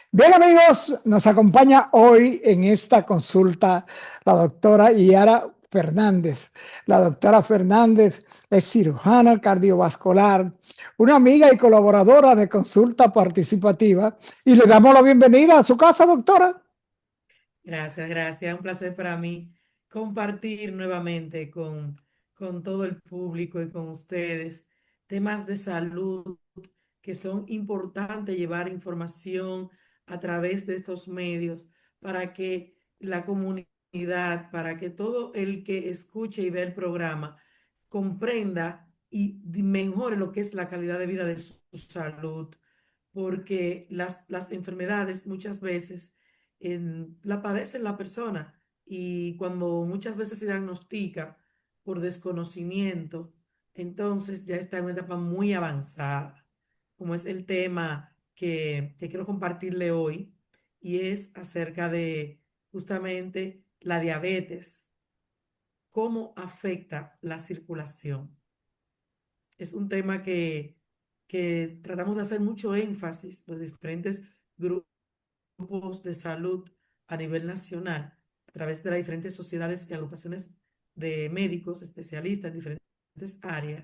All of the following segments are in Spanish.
Bien, amigos, nos acompaña hoy en esta consulta la doctora Yara Fernández. La doctora Fernández es cirujana cardiovascular, una amiga y colaboradora de Consulta Participativa, y le damos la bienvenida a su casa, doctora. Gracias, gracias. Un placer para mí compartir nuevamente con todo el público y con ustedes temas de salud que son importantes llevar información a través de estos medios para que la comunidad, para que todo el que escuche y vea el programa comprenda y mejore lo que es la calidad de vida de su salud, porque las enfermedades muchas veces la padece la persona y cuando muchas veces se diagnostica por desconocimiento, entonces ya está en una etapa muy avanzada, como es el tema que quiero compartirle hoy, y es acerca de justamente la diabetes, cómo afecta la circulación. Es un tema que tratamos de hacer mucho énfasis, los diferentes grupos de salud a nivel nacional, a través de las diferentes sociedades y agrupaciones de médicos especialistas en diferentes áreas,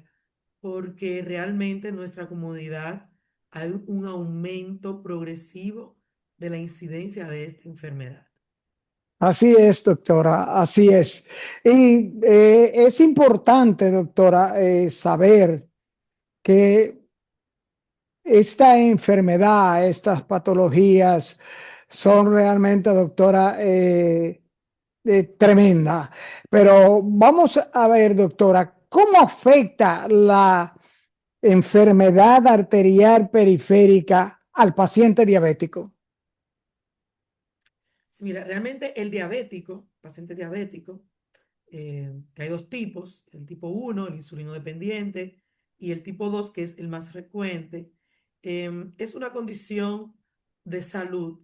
porque realmente en nuestra comunidad hay un aumento progresivo de la incidencia de esta enfermedad. Así es, doctora, así es. Y es importante, doctora, saber que esta enfermedad, estas patologías son realmente, doctora, tremenda. Pero vamos a ver, doctora, ¿cómo afecta la enfermedad arterial periférica al paciente diabético? Sí, mira, realmente el diabético, paciente diabético, que hay dos tipos, el tipo uno, el insulino dependiente, y el tipo 2, que es el más frecuente, es una condición de salud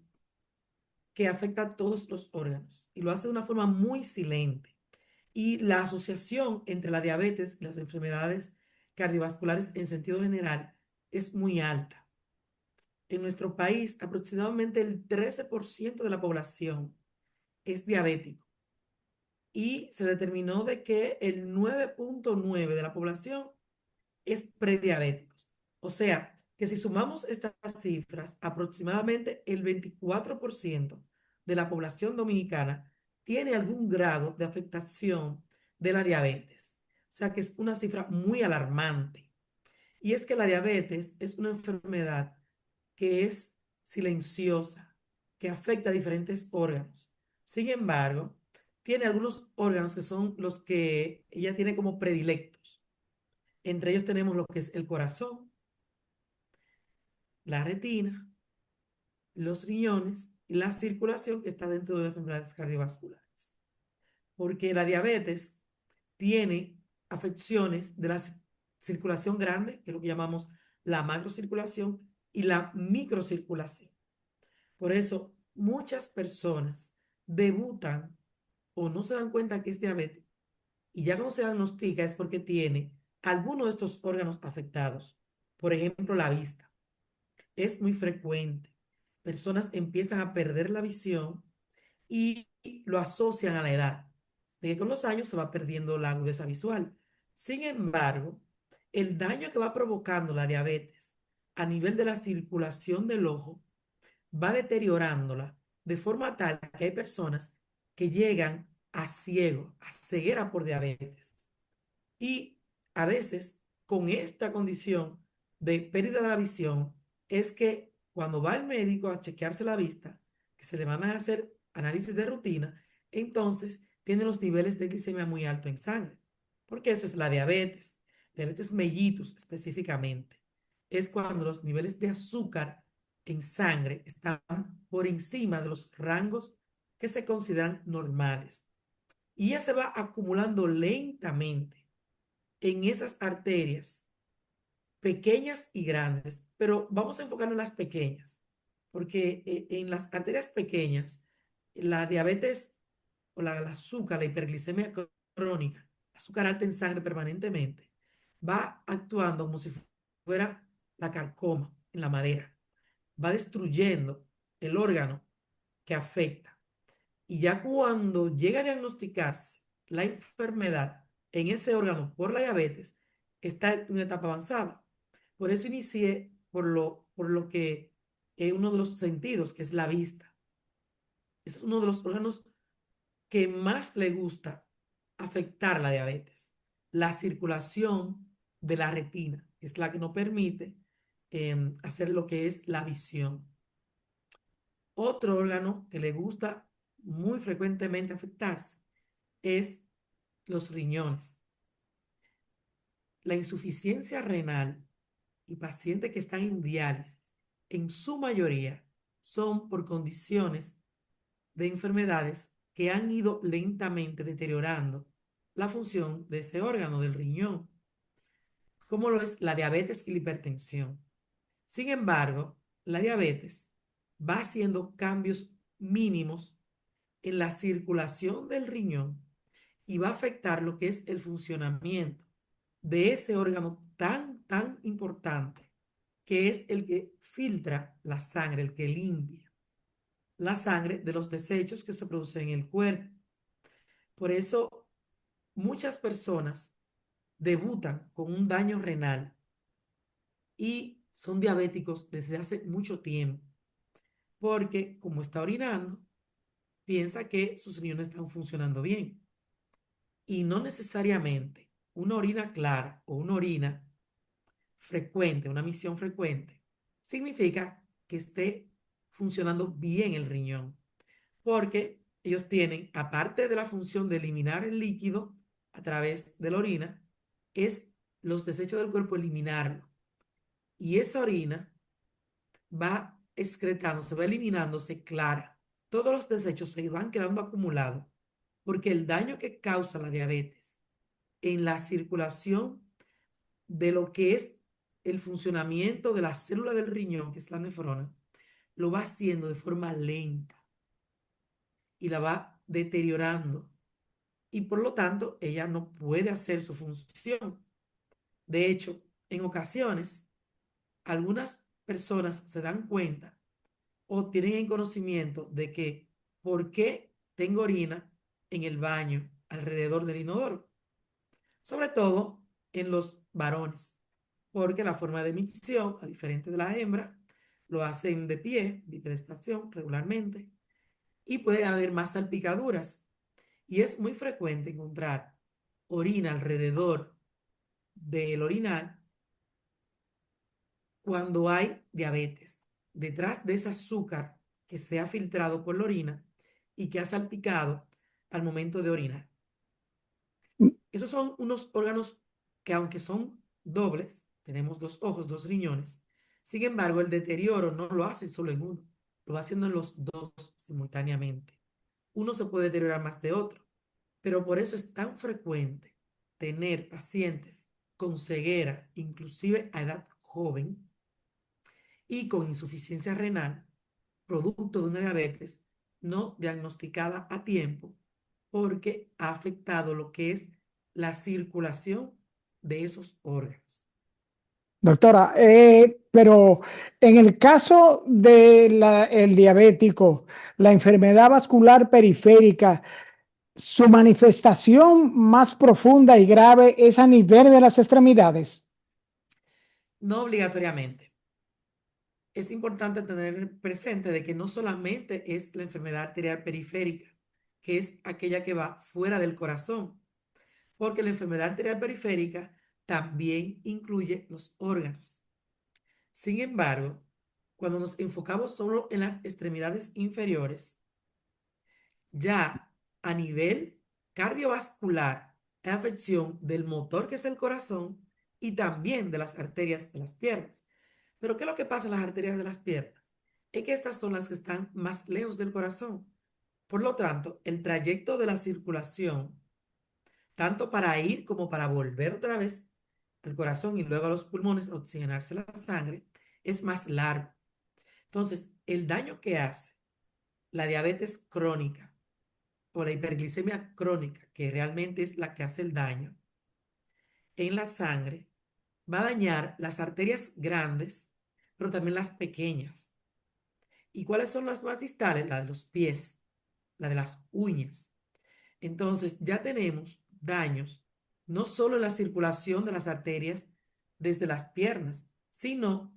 que afecta a todos los órganos y lo hace de una forma muy silente. Y la asociación entre la diabetes y las enfermedades cardiovasculares en sentido general es muy alta. En nuestro país, aproximadamente el 13% de la población es diabético y se determinó de que el 9.9 de la población es prediabéticos. O sea, que si sumamos estas cifras, aproximadamente el 24% de la población dominicana tiene algún grado de afectación de la diabetes. O sea, que es una cifra muy alarmante. Y es que la diabetes es una enfermedad que es silenciosa, que afecta a diferentes órganos. Sin embargo, tiene algunos órganos que son los que ella tiene como predilectos. Entre ellos tenemos lo que es el corazón, la retina, los riñones y la circulación que está dentro de las enfermedades cardiovasculares. Porque la diabetes tiene afecciones de la circulación grande, que es lo que llamamos la macrocirculación, y la microcirculación. Por eso, muchas personas debutan o no se dan cuenta que es diabetes y ya cuando se diagnostica es porque tiene alguno de estos órganos afectados. Por ejemplo, la vista. Es muy frecuente. Personas empiezan a perder la visión y lo asocian a la edad, de que con los años se va perdiendo la agudeza visual. Sin embargo, el daño que va provocando la diabetes a nivel de la circulación del ojo va deteriorándola de forma tal que hay personas que llegan a ciego, a ceguera por diabetes. Y a veces con esta condición de pérdida de la visión es que cuando va el médico a chequearse la vista, que se le van a hacer análisis de rutina, entonces tiene los niveles de glicemia muy alto en sangre. Porque eso es la diabetes mellitus específicamente. Es cuando los niveles de azúcar en sangre están por encima de los rangos que se consideran normales. Y ya se va acumulando lentamente en esas arterias pequeñas y grandes, pero vamos a enfocarnos en las pequeñas, porque en las arterias pequeñas, la diabetes o el azúcar, la hiperglicemia crónica, azúcar alta en sangre permanentemente, va actuando como si fuera la carcoma en la madera, va destruyendo. el órgano que afecta. Y ya cuando llega a diagnosticarse la enfermedad en ese órgano por la diabetes, está en una etapa avanzada. Por eso inicié por lo que es uno de los sentidos, que es la vista. Ese es uno de los órganos que más le gusta afectar la diabetes. La circulación de la retina, que es la que nos permite hacer lo que es la visión. Otro órgano que le gusta muy frecuentemente afectarse es los riñones. La insuficiencia renal y pacientes que están en diálisis, en su mayoría, son por condiciones de enfermedades que han ido lentamente deteriorando la función de ese órgano del riñón, como lo es la diabetes y la hipertensión. Sin embargo, la diabetes va haciendo cambios mínimos en la circulación del riñón y va a afectar lo que es el funcionamiento de ese órgano tan importante, que es el que filtra la sangre, el que limpia la sangre de los desechos que se producen en el cuerpo. Por eso muchas personas debutan con un daño renal y son diabéticos desde hace mucho tiempo, porque como está orinando, piensa que sus riñones están funcionando bien. Y no necesariamente una orina clara o una orina frecuente, una misión frecuente, significa que esté funcionando bien el riñón, porque ellos tienen, aparte de la función de eliminar el líquido a través de la orina, es los desechos del cuerpo eliminarlo. Y esa orina va excretándose, va eliminándose clara. Todos los desechos se van quedando acumulados porque el daño que causa la diabetes en la circulación de lo que es el funcionamiento de la célula del riñón, que es la nefrona, lo va haciendo de forma lenta y la va deteriorando. Y por lo tanto, ella no puede hacer su función. De hecho, en ocasiones, algunas personas se dan cuenta o tienen en conocimiento de que por qué tengo orina en el baño alrededor del inodoro, sobre todo en los varones, porque la forma de emisión, a diferencia de la hembra, lo hacen de pie, bipedestación regularmente, y puede haber más salpicaduras. Y es muy frecuente encontrar orina alrededor del orinal cuando hay diabetes, detrás de ese azúcar que se ha filtrado por la orina y que ha salpicado al momento de orinar. Esos son unos órganos que aunque son dobles, tenemos dos ojos, dos riñones, sin embargo el deterioro no lo hace solo en uno, lo va haciendo en los dos simultáneamente. Uno se puede deteriorar más de otro, pero por eso es tan frecuente tener pacientes con ceguera, inclusive a edad joven, y con insuficiencia renal, producto de una diabetes no diagnosticada a tiempo, porque ha afectado lo que es la circulación de esos órganos. Doctora, pero en el caso del diabético, la enfermedad vascular periférica, su manifestación más profunda y grave es a nivel de las extremidades. No obligatoriamente. Es importante tener presente de que no solamente es la enfermedad arterial periférica, que es aquella que va fuera del corazón, porque la enfermedad arterial periférica también incluye los órganos. Sin embargo, cuando nos enfocamos solo en las extremidades inferiores, ya a nivel cardiovascular, hay afección del motor que es el corazón y también de las arterias de las piernas. Pero ¿qué es lo que pasa en las arterias de las piernas? Es que estas son las que están más lejos del corazón. Por lo tanto, el trayecto de la circulación, tanto para ir como para volver otra vez al corazón y luego a los pulmones a oxigenarse la sangre, es más largo. Entonces, el daño que hace la diabetes crónica o la hiperglicemia crónica, que realmente es la que hace el daño en la sangre, va a dañar las arterias grandes, pero también las pequeñas. ¿Y cuáles son las más distales? La de los pies, la de las uñas. Entonces ya tenemos daños no solo en la circulación de las arterias desde las piernas, sino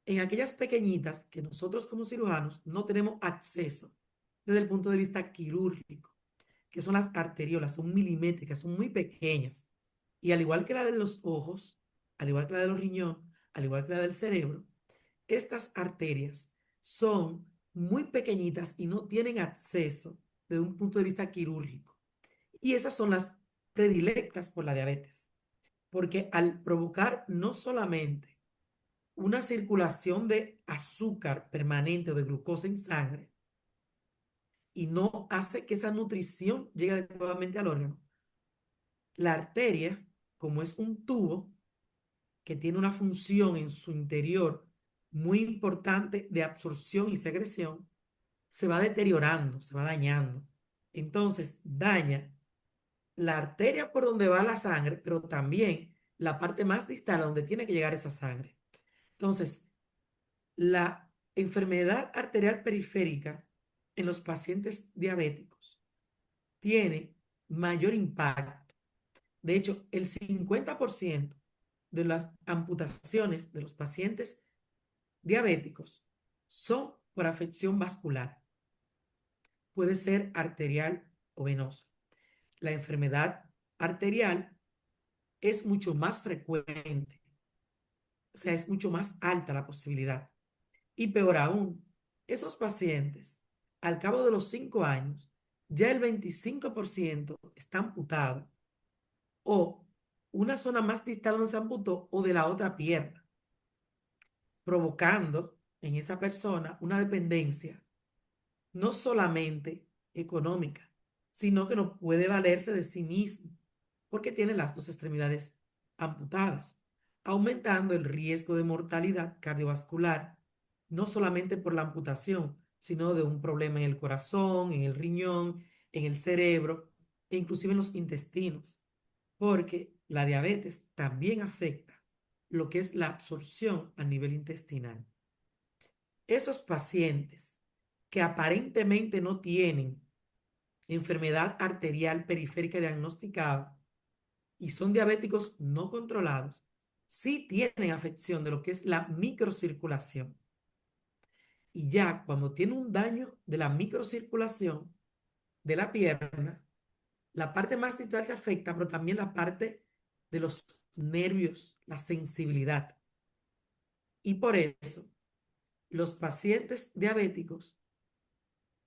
en aquellas pequeñitas que nosotros como cirujanos no tenemos acceso desde el punto de vista quirúrgico, que son las arteriolas, son milimétricas, son muy pequeñas. Y al igual que la de los ojos, al igual que la de los riñones, al igual que la del cerebro, estas arterias son muy pequeñitas y no tienen acceso desde un punto de vista quirúrgico. Y esas son las predilectas por la diabetes, porque al provocar no solamente una circulación de azúcar permanente o de glucosa en sangre y no hace que esa nutrición llegue adecuadamente al órgano, la arteria, como es un tubo que tiene una función en su interior muy importante de absorción y secreción, se va deteriorando, se va dañando. Entonces daña la arteria por donde va la sangre, pero también la parte más distal a donde tiene que llegar esa sangre. Entonces, la enfermedad arterial periférica en los pacientes diabéticos tiene mayor impacto. De hecho, el 50% de las amputaciones de los pacientes diabéticos son por afección vascular. Puede ser arterial o venosa. La enfermedad arterial es mucho más frecuente, o sea, es mucho más alta la posibilidad. Y peor aún, esos pacientes, al cabo de los 5 años, ya el 25% está amputado o una zona más distal donde se amputó o de la otra pierna, provocando en esa persona una dependencia no solamente económica, sino que no puede valerse de sí mismo, porque tiene las dos extremidades amputadas, aumentando el riesgo de mortalidad cardiovascular, no solamente por la amputación, sino de un problema en el corazón, en el riñón, en el cerebro e inclusive en los intestinos, porque la diabetes también afecta lo que es la absorción a nivel intestinal. Esos pacientes que aparentemente no tienen enfermedad arterial periférica diagnosticada y son diabéticos no controlados, sí tienen afección de lo que es la microcirculación. Y ya cuando tiene un daño de la microcirculación de la pierna, la parte más distal se afecta, pero también la parte de los nervios, la sensibilidad. Y por eso, los pacientes diabéticos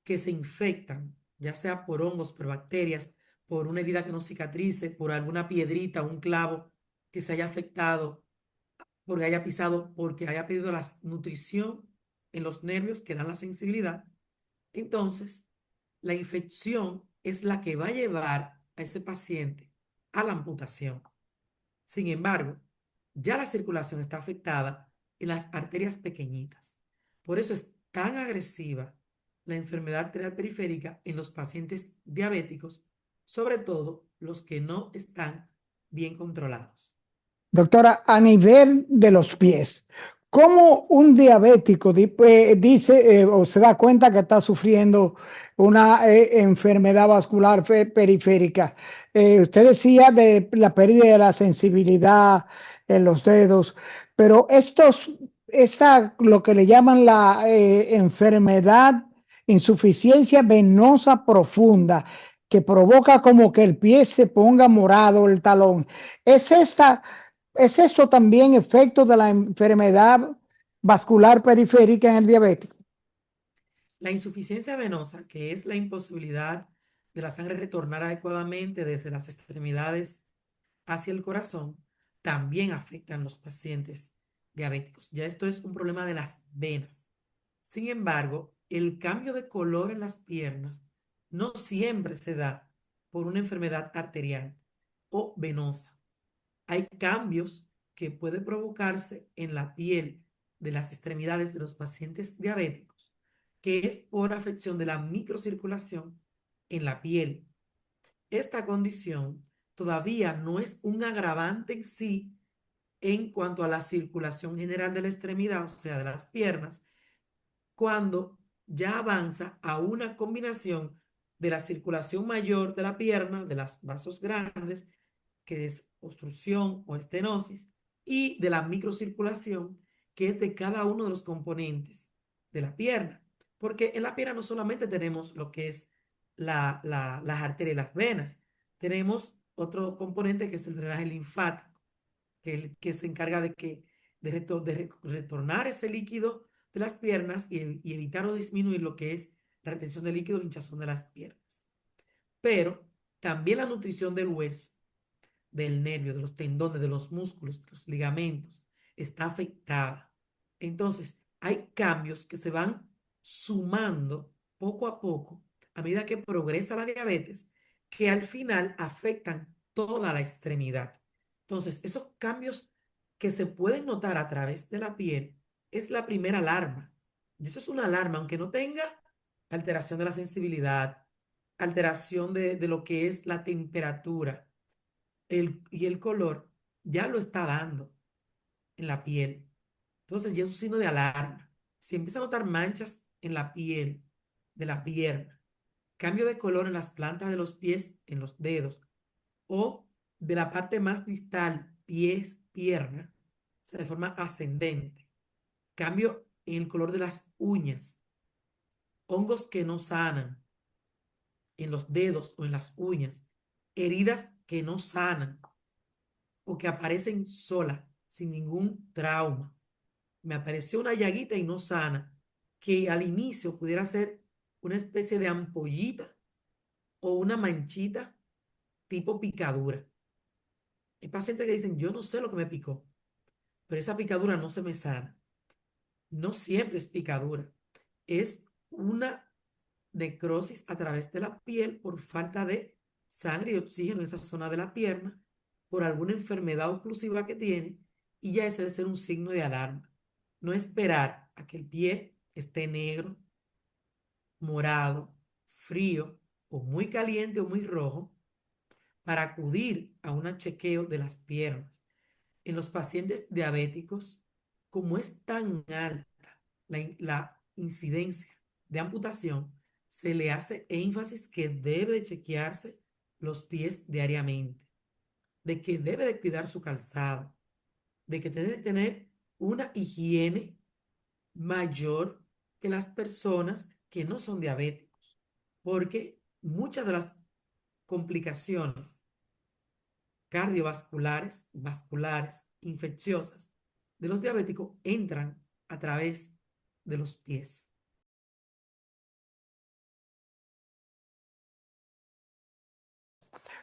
que se infectan, ya sea por hongos, por bacterias, por una herida que no cicatrice, por alguna piedrita, un clavo que se haya afectado, porque haya pisado, porque haya perdido la nutrición en los nervios que dan la sensibilidad, entonces la infección es la que va a llevar a ese paciente a la amputación. Sin embargo, ya la circulación está afectada en las arterias pequeñitas. Por eso es tan agresiva la enfermedad arterial periférica en los pacientes diabéticos, sobre todo los que no están bien controlados. Doctora, a nivel de los pies, ¿cómo un diabético dice o se da cuenta que está sufriendo una enfermedad vascular periférica? Usted decía de la pérdida de la sensibilidad en los dedos, pero lo que le llaman la enfermedad insuficiencia venosa profunda, que provoca como que el pie se ponga morado, el talón. ¿Es esta ¿Es esto también efecto de la enfermedad vascular periférica en el diabético? La insuficiencia venosa, que es la imposibilidad de la sangre retornar adecuadamente desde las extremidades hacia el corazón, también afecta a los pacientes diabéticos. Ya esto es un problema de las venas. Sin embargo, el cambio de color en las piernas no siempre se da por una enfermedad arterial o venosa. Hay cambios que pueden provocarse en la piel de las extremidades de los pacientes diabéticos, que es por afección de la microcirculación en la piel. Esta condición todavía no es un agravante en sí en cuanto a la circulación general de la extremidad, o sea, de las piernas, cuando ya avanza a una combinación de la circulación mayor de la pierna, de los vasos grandes, que es obstrucción o estenosis, y de la microcirculación, que es de cada uno de los componentes de la pierna. Porque en la pierna no solamente tenemos lo que es las arterias y las venas, tenemos otro componente que es el drenaje linfático, que se encarga de retornar ese líquido de las piernas y evitar o disminuir lo que es la retención de líquido, la hinchazón de las piernas. Pero también la nutrición del hueso, del nervio, de los tendones, de los músculos, de los ligamentos, está afectada. Entonces, hay cambios que se van sumando poco a poco a medida que progresa la diabetes, que al final afectan toda la extremidad. Entonces, esos cambios que se pueden notar a través de la piel es la primera alarma. Y eso es una alarma, aunque no tenga alteración de la sensibilidad, alteración de lo que es la temperatura y el color, ya lo está dando en la piel. Entonces ya es un signo de alarma. Si empieza a notar manchas en la piel de la pierna, cambio de color en las plantas de los pies, en los dedos, o de la parte más distal, pies, pierna, o sea, de forma ascendente, cambio en el color de las uñas, hongos que no sanan en los dedos o en las uñas, heridas que no sanan o que aparecen solas, sin ningún trauma. Me apareció una llaguita y no sana, que al inicio pudiera ser una especie de ampollita o una manchita tipo picadura. Hay pacientes que dicen, yo no sé lo que me picó, pero esa picadura no se me sana. No siempre es picadura, es una necrosis a través de la piel por falta de sangre y oxígeno en esa zona de la pierna, por alguna enfermedad oclusiva que tiene, y ya ese debe ser un signo de alarma. No esperar a que el pie esté negro, morado, frío, o muy caliente o muy rojo, para acudir a un chequeo de las piernas. En los pacientes diabéticos, como es tan alta la incidencia de amputación, se le hace énfasis que debe de chequearse los pies diariamente, de que debe de cuidar su calzado, de que debe de tener una higiene mayor que las personas que no son diabéticos, porque muchas de las complicaciones cardiovasculares, vasculares, infecciosas de los diabéticos entran a través de los pies.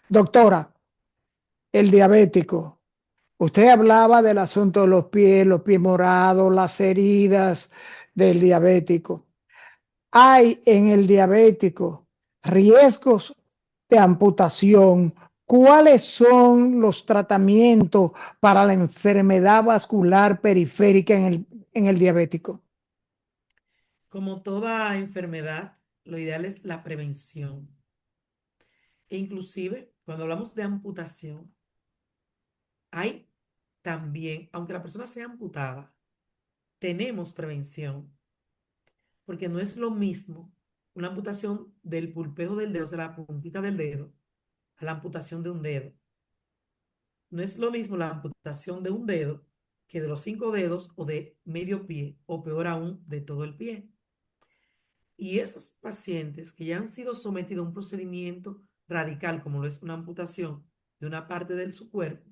Doctora, el diabético. Usted hablaba del asunto de los pies morados, las heridas del diabético. Hay en el diabético riesgos de amputación. ¿Cuáles son los tratamientos para la enfermedad vascular periférica en el diabético? Como toda enfermedad, lo ideal es la prevención. E inclusive, cuando hablamos de amputación, hay también, aunque la persona sea amputada, tenemos prevención, porque no es lo mismo una amputación del pulpejo del dedo, o sea, la puntita del dedo, a la amputación de un dedo. No es lo mismo la amputación de un dedo que de los 5 dedos o de medio pie, o peor aún, de todo el pie. Y esos pacientes que ya han sido sometidos a un procedimiento radical, como lo es una amputación de una parte de su cuerpo,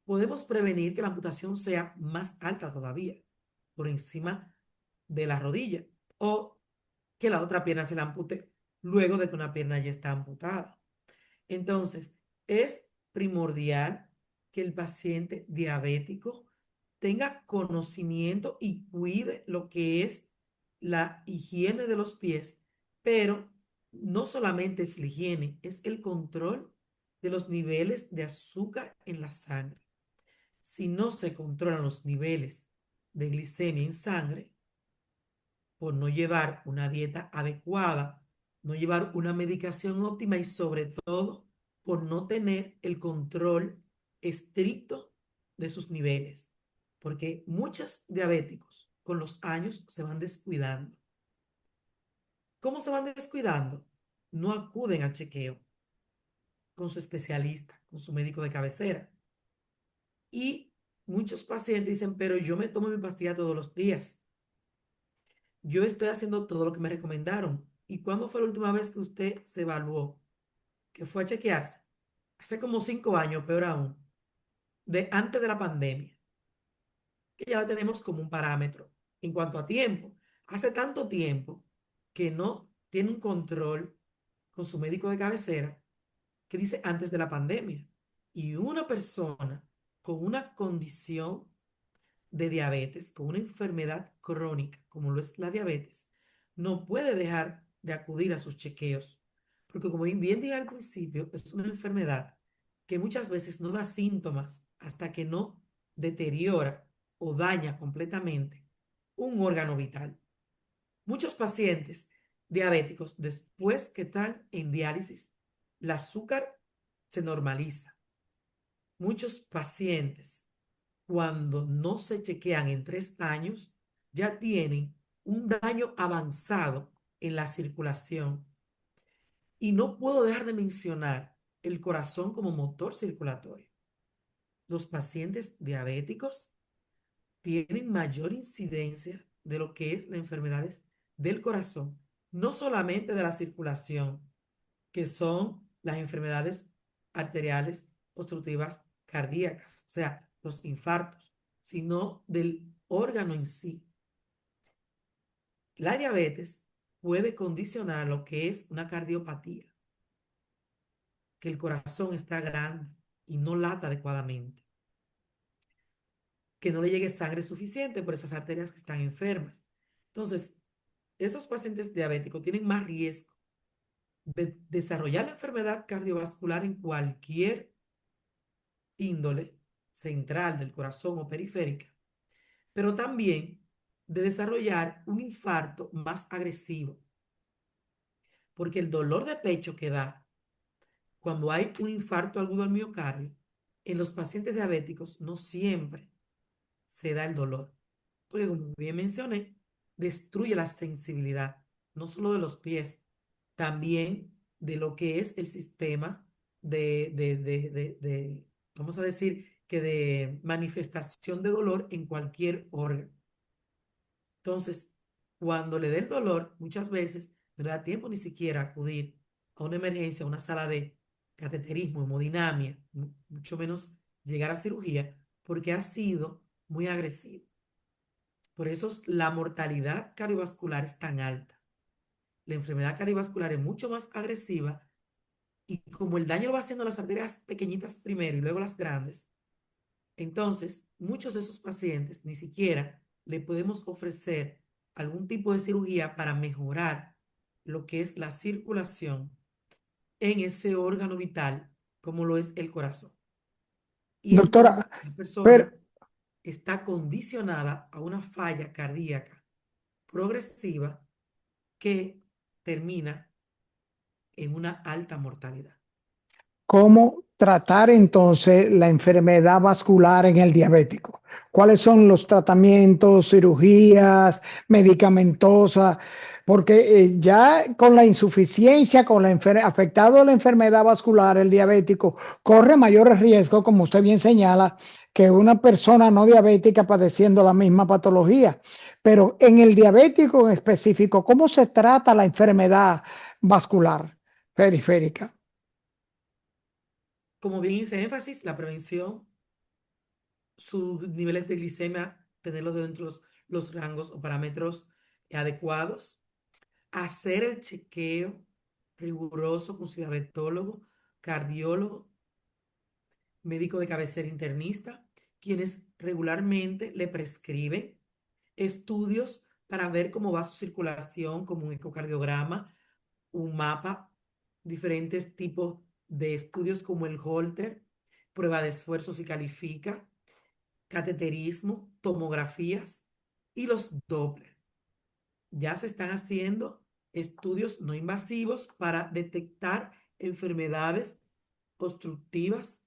podemos prevenir que la amputación sea más alta todavía, por encima de la rodilla, o que la otra pierna se la ampute luego de que una pierna ya está amputada. Entonces, es primordial que el paciente diabético tenga conocimiento y cuide lo que es la higiene de los pies, pero no solamente es la higiene, es el control de los niveles de azúcar en la sangre. Si no se controlan los niveles de glicemia en sangre, por no llevar una dieta adecuada, no llevar una medicación óptima y sobre todo por no tener el control estricto de sus niveles. Porque muchos diabéticos con los años se van descuidando ¿Cómo se van descuidando? No acuden al chequeo con su especialista, con su médico de cabecera. Y muchos pacientes dicen, pero yo me tomo mi pastilla todos los días. Yo estoy haciendo todo lo que me recomendaron. ¿Y cuándo fue la última vez que usted se evaluó? Que fue a chequearse. Hace como 5 años, peor aún, de antes de la pandemia, que ya la tenemos como un parámetro. En cuanto a tiempo, hace tanto tiempo que no tiene un control con su médico de cabecera que dice antes de la pandemia. Y una persona con una condición de diabetes, con una enfermedad crónica, como lo es la diabetes, no puede dejar de acudir a sus chequeos, porque como bien dije al principio, es una enfermedad que muchas veces no da síntomas hasta que no deteriora o daña completamente un órgano vital. Muchos pacientes diabéticos, después que están en diálisis, el azúcar se normaliza. Muchos pacientes cuando no se chequean en 3 años, ya tienen un daño avanzado en la circulación. Y no puedo dejar de mencionar el corazón como motor circulatorio. Los pacientes diabéticos tienen mayor incidencia de lo que es las enfermedades del corazón, no solamente de la circulación, que son las enfermedades arteriales obstructivas cardíacas, o sea, los infartos, sino del órgano en sí. La diabetes puede condicionar lo que es una cardiopatía, que el corazón está grande y no lata adecuadamente, que no le llegue sangre suficiente por esas arterias que están enfermas. Entonces, esos pacientes diabéticos tienen más riesgo de desarrollar la enfermedad cardiovascular en cualquier índole central del corazón o periférica, pero también de desarrollar un infarto más agresivo, porque el dolor de pecho que da cuando hay un infarto agudo al miocardio, en los pacientes diabéticos no siempre se da el dolor, porque como bien mencioné, destruye la sensibilidad, no solo de los pies, también de lo que es el sistema vamos a decir, que de manifestación de dolor en cualquier órgano. Entonces, cuando le dé el dolor, muchas veces no le da tiempo ni siquiera a acudir a una emergencia, a una sala de cateterismo, hemodinamia, mucho menos llegar a cirugía, porque ha sido muy agresivo. Por eso la mortalidad cardiovascular es tan alta. La enfermedad cardiovascular es mucho más agresiva y como el daño lo va haciendo las arterias pequeñitas primero y luego las grandes, entonces muchos de esos pacientes ni siquiera le podemos ofrecer algún tipo de cirugía para mejorar lo que es la circulación en ese órgano vital como lo es el corazón. Y Doctora, entonces la pero persona está condicionada a una falla cardíaca progresiva que termina en una alta mortalidad. ¿cómo tratar entonces la enfermedad vascular en el diabético? ¿Cuáles son los tratamientos, cirugías, medicamentosas? Porque ya con la insuficiencia, con afectado la enfermedad vascular, el diabético corre mayores riesgos, como usted bien señala, que una persona no diabética padeciendo la misma patología. Pero en el diabético en específico, ¿cómo se trata la enfermedad vascular periférica? Como bien hice énfasis, la prevención, sus niveles de glicemia, tenerlos dentro de los rangos o parámetros adecuados, hacer el chequeo riguroso con su diabetólogo, cardiólogo, médico de cabecera internista, quienes regularmente le prescriben estudios para ver cómo va su circulación, como un ecocardiograma, un mapa, diferentes tipos de estudios como el Holter, prueba de esfuerzo si califica, cateterismo, tomografías y los Doppler. Ya se están haciendo estudios no invasivos para detectar enfermedades obstructivas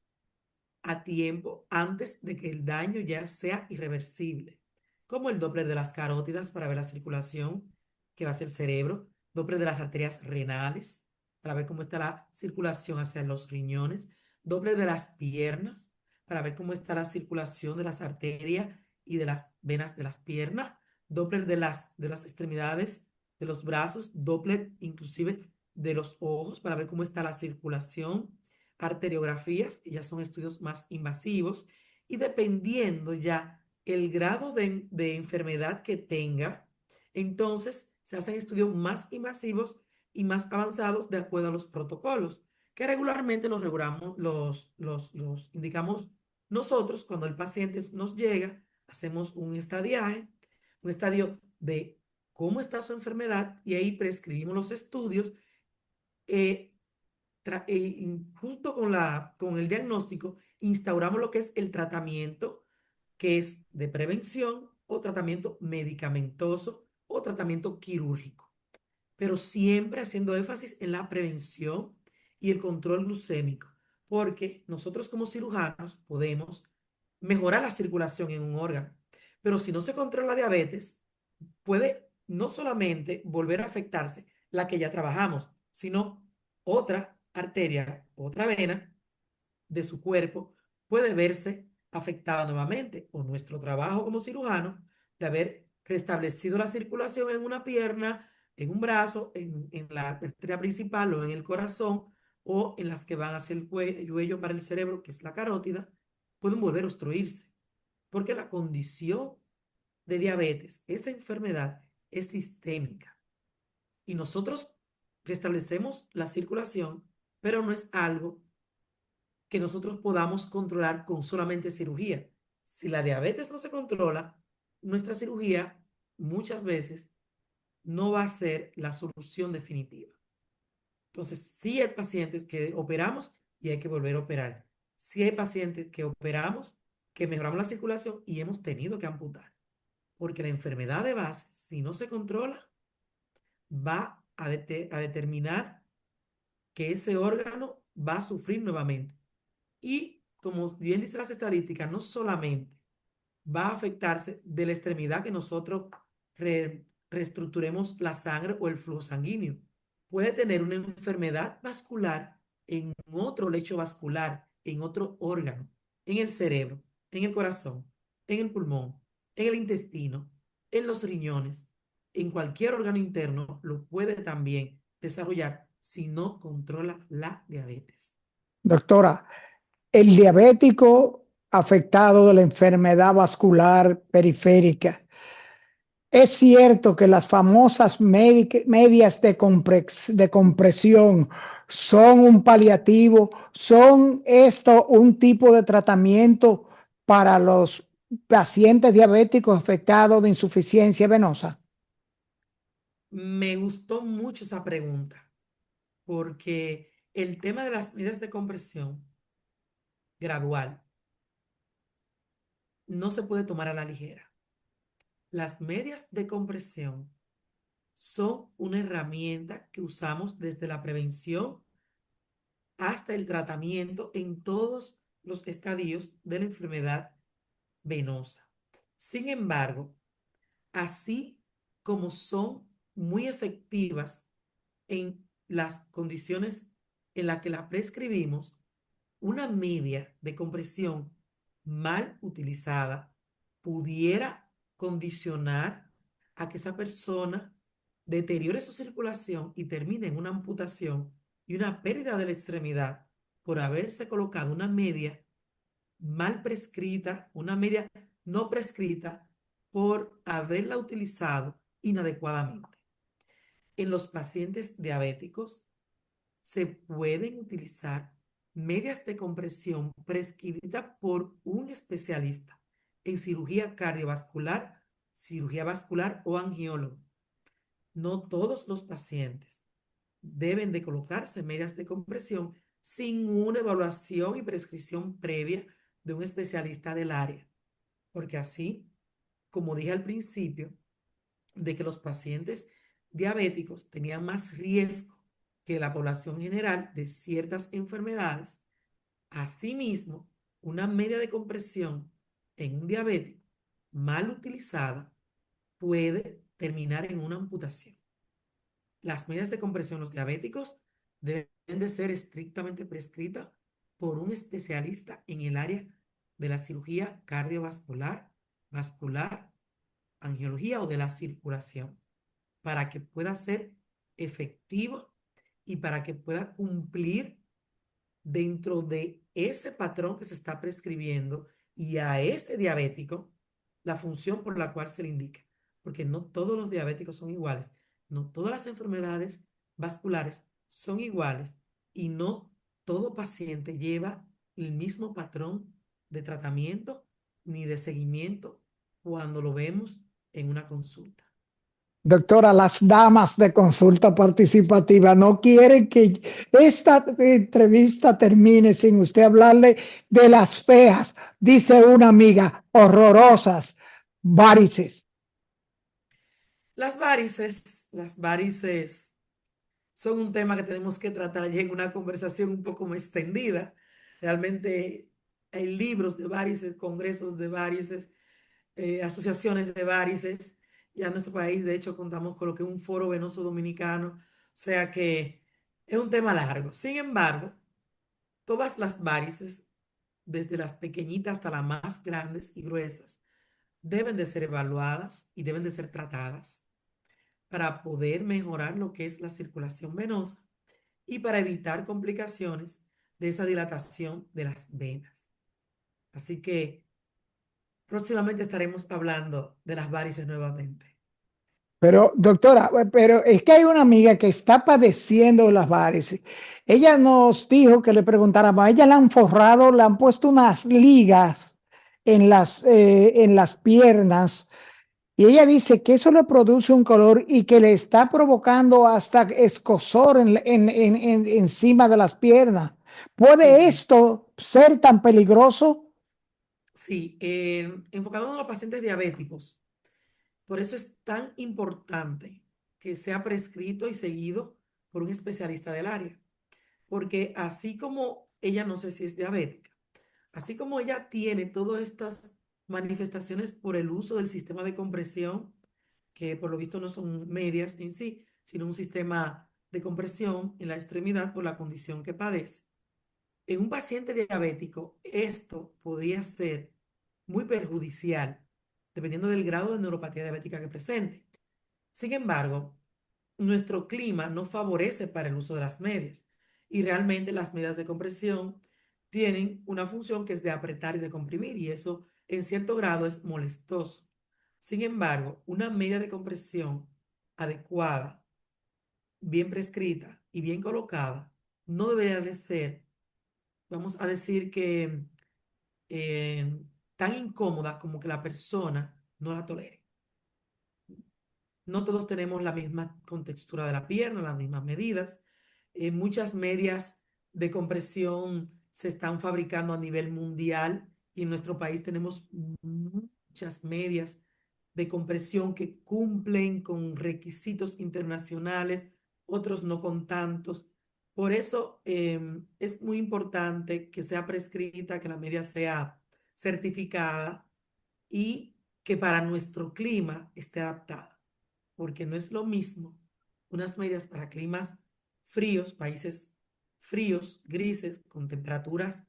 a tiempo antes de que el daño ya sea irreversible, como el Doppler de las carótidas para ver la circulación que va hacia el cerebro, Doppler de las arterias renales, para ver cómo está la circulación hacia los riñones. Doppler de las piernas, para ver cómo está la circulación de las arterias y de las venas de las piernas. Doppler de las extremidades de los brazos. Doppler inclusive de los ojos, para ver cómo está la circulación. Arteriografías, que ya son estudios más invasivos. Y dependiendo ya el grado de enfermedad que tenga, entonces se hacen estudios más invasivos y más avanzados de acuerdo a los protocolos, que regularmente los indicamos nosotros cuando el paciente nos llega, hacemos un estadiaje, un estadio de cómo está su enfermedad y ahí prescribimos los estudios. eh, Junto con el diagnóstico, instauramos lo que es el tratamiento, que es de prevención o tratamiento medicamentoso o tratamiento quirúrgico, pero siempre haciendo énfasis en la prevención y el control glucémico, porque nosotros como cirujanos podemos mejorar la circulación en un órgano, pero si no se controla la diabetes, puede no solamente volver a afectarse la que ya trabajamos, sino otra arteria, otra vena de su cuerpo puede verse afectada nuevamente, o nuestro trabajo como cirujano de haber restablecido la circulación en una pierna, en un brazo, en la arteria principal o en el corazón, o en las que van hacia el cuello para el cerebro, que es la carótida, pueden volver a obstruirse, porque la condición de diabetes, esa enfermedad, es sistémica. Y nosotros restablecemos la circulación, pero no es algo que nosotros podamos controlar con solamente cirugía. Si la diabetes no se controla, nuestra cirugía muchas veces no va a ser la solución definitiva. Entonces, sí hay pacientes que operamos y hay que volver a operar. Sí hay pacientes que operamos, que mejoramos la circulación y hemos tenido que amputar. Porque la enfermedad de base, si no se controla, va a determinar que ese órgano va a sufrir nuevamente. Y como bien dice las estadísticas, no solamente va a afectarse de la extremidad que nosotros reestructuremos la sangre o el flujo sanguíneo. Puede tener una enfermedad vascular en otro lecho vascular, en otro órgano, en el cerebro, en el corazón, en el pulmón, en el intestino, en los riñones, en cualquier órgano interno, lo puede también desarrollar si no controla la diabetes. Doctora, el diabético afectado de la enfermedad vascular periférica. Es cierto que las famosas medias de compresión son un paliativo, son esto un tipo de tratamiento para los pacientes diabéticos afectados de insuficiencia venosa. Me gustó mucho esa pregunta porque el tema de las medidas de compresión gradual no se puede tomar a la ligera. Las medias de compresión son una herramienta que usamos desde la prevención hasta el tratamiento en todos los estadios de la enfermedad venosa. Sin embargo, así como son muy efectivas en las condiciones en las que la prescribimos, una media de compresión mal utilizada pudiera condicionar a que esa persona deteriore su circulación y termine en una amputación y una pérdida de la extremidad por haberse colocado una media mal prescrita, una media no prescrita por haberla utilizado inadecuadamente. En los pacientes diabéticos se pueden utilizar medias de compresión prescritas por un especialista en cirugía cardiovascular, cirugía vascular o angiólogo. No todos los pacientes deben de colocarse medias de compresión sin una evaluación y prescripción previa de un especialista del área, porque así, como dije al principio, de que los pacientes diabéticos tenían más riesgo que la población general de ciertas enfermedades. Asimismo, una media de compresión en un diabético mal utilizada puede terminar en una amputación. las medidas de compresión, los diabéticos, deben de ser estrictamente prescritas por un especialista en el área de la cirugía cardiovascular, vascular, angiología o de la circulación, para que pueda ser efectivo y para que pueda cumplir dentro de ese patrón que se está prescribiendo y a ese diabético la función por la cual se le indica. Porque no todos los diabéticos son iguales, no todas las enfermedades vasculares son iguales y no todo paciente lleva el mismo patrón de tratamiento ni de seguimiento cuando lo vemos en una consulta. Doctora, las damas de consulta participativa no quieren que esta entrevista termine sin usted hablarle de las feas, dice una amiga, horrorosas varices. Las varices son un tema que tenemos que tratar ya en una conversación un poco más extendida. Realmente hay libros de varices, congresos de varices, asociaciones de varices. Ya en nuestro país, de hecho, contamos con lo que es un foro venoso dominicano. O sea que es un tema largo. Sin embargo, todas las varices, desde las pequeñitas hasta las más grandes y gruesas, deben de ser evaluadas y deben de ser tratadas para poder mejorar lo que es la circulación venosa y para evitar complicaciones de esa dilatación de las venas. Así que próximamente estaremos hablando de las varices nuevamente. Pero, doctora, pero es que hay una amiga que está padeciendo las varices. Ella nos dijo que le preguntáramos, a ella le han forrado, le han puesto unas ligas en las piernas y ella dice que eso le produce un color y que le está provocando hasta escozor encima de las piernas. ¿Puede Sí, esto ser tan peligroso? sí, enfocado en los pacientes diabéticos. Por eso es tan importante que sea prescrito y seguido por un especialista del área. Porque así como ella no sé si es diabética, así como ella tiene todas estas manifestaciones por el uso del sistema de compresión, que por lo visto no son medias en sí, sino un sistema de compresión en la extremidad por la condición que padece. En un paciente diabético, esto podría ser muy perjudicial, dependiendo del grado de neuropatía diabética que presente. Sin embargo, nuestro clima no favorece para el uso de las medias y realmente las medias de compresión tienen una función que es de apretar y de comprimir y eso en cierto grado es molestoso. Sin embargo, una media de compresión adecuada, bien prescrita y bien colocada no debería de ser, vamos a decir que eh, tan incómoda como que la persona no la tolere. No todos tenemos la misma contextura de la pierna, las mismas medidas. Muchas medias de compresión se están fabricando a nivel mundial y en nuestro país tenemos muchas medias de compresión que cumplen con requisitos internacionales, otros no con tantos. Por eso es muy importante que sea prescrita, que la media sea certificada y que para nuestro clima esté adaptada porque no es lo mismo unas medias para climas fríos, países fríos, grises, con temperaturas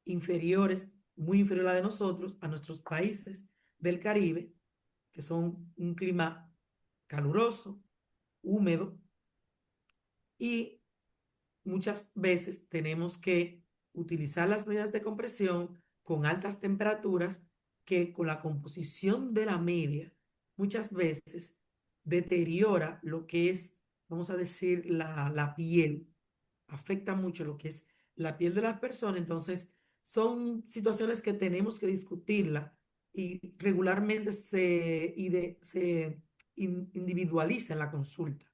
inferiores, muy inferior a la de nosotros, a nuestros países del Caribe, que son un clima caluroso, húmedo, y muchas veces tenemos que utilizar las medidas de compresión con altas temperaturas que con la composición de la media muchas veces deteriora lo que es, vamos a decir, la piel, afecta mucho lo que es la piel de las personas. Entonces, son situaciones que tenemos que discutirla y regularmente se individualiza en la consulta.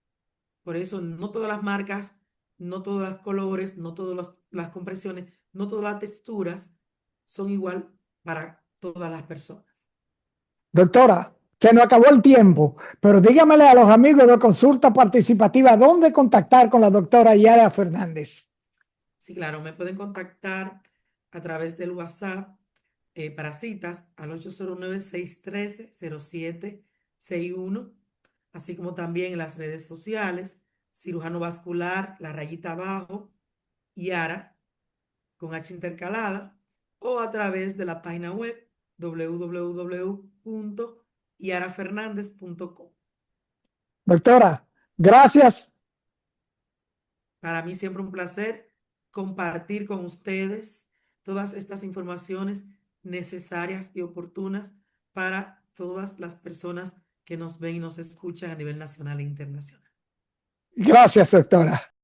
Por eso no todas las marcas, no todos los colores, no todas las compresiones, no todas las texturas son igual para todas las personas. Doctora, se nos acabó el tiempo, pero dígamele a los amigos de consulta participativa dónde contactar con la doctora Yara Fernández. Sí, claro, me pueden contactar a través del WhatsApp para citas al 809-613-0761, así como también en las redes sociales cirujano vascular, la rayita abajo, Yara, con H intercalada, o a través de la página web www.yarafernandez.com. Doctora, gracias. Para mí siempre un placer compartir con ustedes todas estas informaciones necesarias y oportunas para todas las personas que nos ven y nos escuchan a nivel nacional e internacional. Gracias, doctora.